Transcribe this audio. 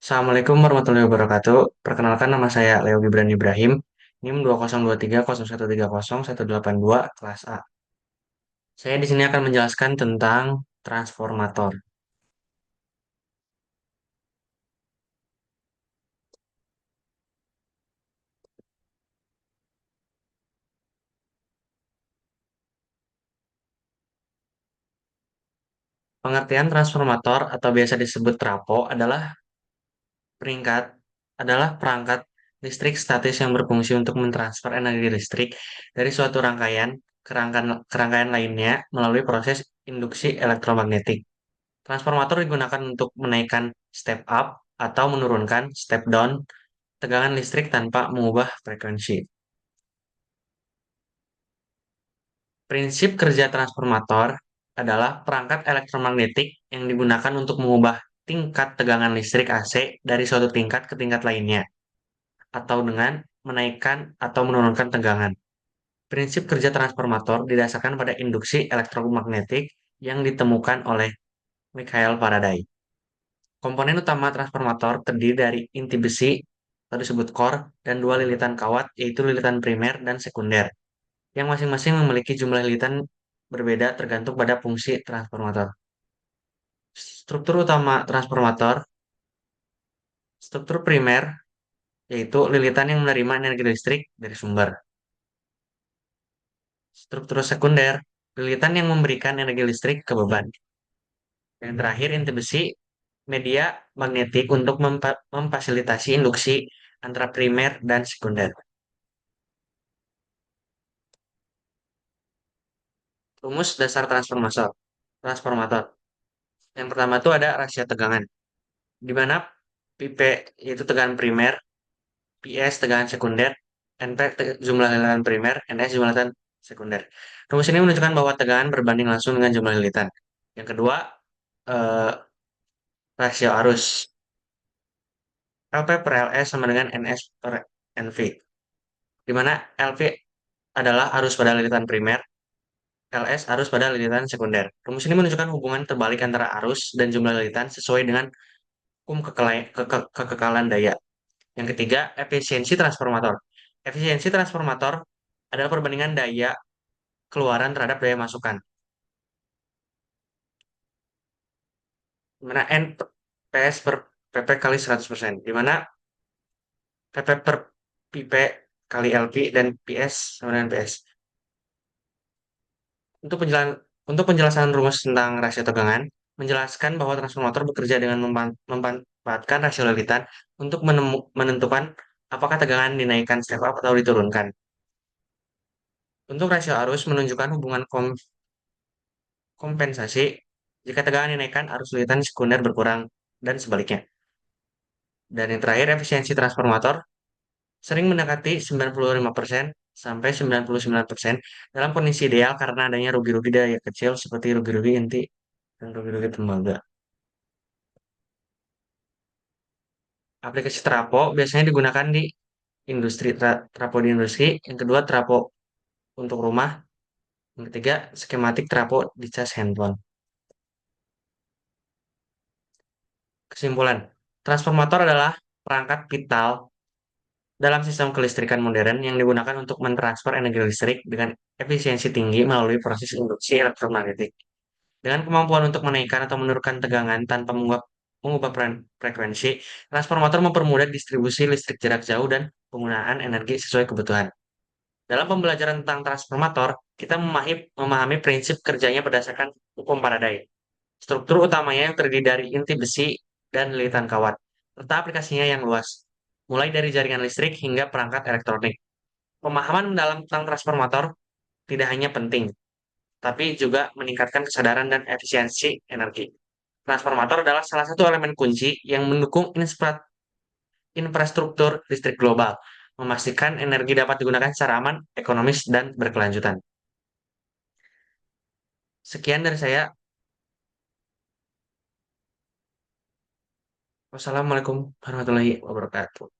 Assalamualaikum warahmatullahi wabarakatuh. Perkenalkan nama saya Leo Gibran Ibrahim, NIM 20230130182 kelas A. Saya di sini akan menjelaskan tentang transformator. Pengertian transformator atau biasa disebut trafo peringkat adalah perangkat listrik statis yang berfungsi untuk mentransfer energi listrik dari suatu rangkaian ke rangkaian lainnya melalui proses induksi elektromagnetik. Transformator digunakan untuk menaikkan step up atau menurunkan step down tegangan listrik tanpa mengubah frekuensi. Prinsip kerja transformator adalah perangkat elektromagnetik yang digunakan untuk mengubah tingkat tegangan listrik AC dari suatu tingkat ke tingkat lainnya, atau dengan menaikkan atau menurunkan tegangan. Prinsip kerja transformator didasarkan pada induksi elektromagnetik yang ditemukan oleh Michael Faraday. Komponen utama transformator terdiri dari inti besi, atau disebut core, dan dua lilitan kawat, yaitu lilitan primer dan sekunder, yang masing-masing memiliki jumlah lilitan berbeda tergantung pada fungsi transformator. Struktur utama transformator, struktur primer, yaitu lilitan yang menerima energi listrik dari sumber. Struktur sekunder, lilitan yang memberikan energi listrik ke beban. Yang terakhir, inti besi, media magnetik untuk memfasilitasi induksi antara primer dan sekunder. Rumus dasar transformator. Transformator. Yang pertama itu ada rasio tegangan, di mana P yaitu tegangan primer, PS tegangan sekunder, NP jumlah lilitan primer, NS jumlah lilitan sekunder. Rumus ini menunjukkan bahwa tegangan berbanding langsung dengan jumlah lilitan. Yang kedua, eh, rasio arus. LP per LS sama dengan NS per NV. Di mana LV adalah arus pada lilitan primer, LS arus pada lilitan sekunder. Rumus ini menunjukkan hubungan terbalik antara arus dan jumlah lilitan sesuai dengan hukum kekekalan daya. Yang ketiga, efisiensi transformator. Efisiensi transformator adalah perbandingan daya keluaran terhadap daya masukan. Di mana N PS per PP kali 100%. Di mana PP per PP kali LP dan PS sama dengan PS. Untuk penjelasan rumus tentang rasio tegangan, menjelaskan bahwa transformator bekerja dengan memanfaatkan rasio lilitan untuk menentukan apakah tegangan dinaikkan step up atau diturunkan. Untuk rasio arus menunjukkan hubungan kompensasi jika tegangan dinaikkan arus lilitan sekunder berkurang dan sebaliknya. Dan yang terakhir, efisiensi transformator sering mendekati 95% sampai 99% dalam kondisi ideal karena adanya rugi-rugi daya kecil seperti rugi-rugi inti dan rugi-rugi tembaga. Aplikasi trafo biasanya digunakan di industri, trafo di industri. Yang kedua, trafo untuk rumah. Yang ketiga, skematik trafo di cas handphone. Kesimpulan, transformator adalah perangkat vital dalam sistem kelistrikan modern yang digunakan untuk mentransfer energi listrik dengan efisiensi tinggi melalui proses induksi elektromagnetik. Dengan kemampuan untuk menaikkan atau menurunkan tegangan tanpa mengubah frekuensi, transformator mempermudah distribusi listrik jarak jauh dan penggunaan energi sesuai kebutuhan. Dalam pembelajaran tentang transformator, kita memahami prinsip kerjanya berdasarkan hukum Faraday. Struktur utamanya yang terdiri dari inti besi dan lilitan kawat, serta aplikasinya yang luas, mulai dari jaringan listrik hingga perangkat elektronik. Pemahaman mendalam tentang transformator tidak hanya penting, tapi juga meningkatkan kesadaran dan efisiensi energi. Transformator adalah salah satu elemen kunci yang mendukung infrastruktur listrik global, memastikan energi dapat digunakan secara aman, ekonomis, dan berkelanjutan. Sekian dari saya. Wassalamualaikum warahmatullahi wabarakatuh.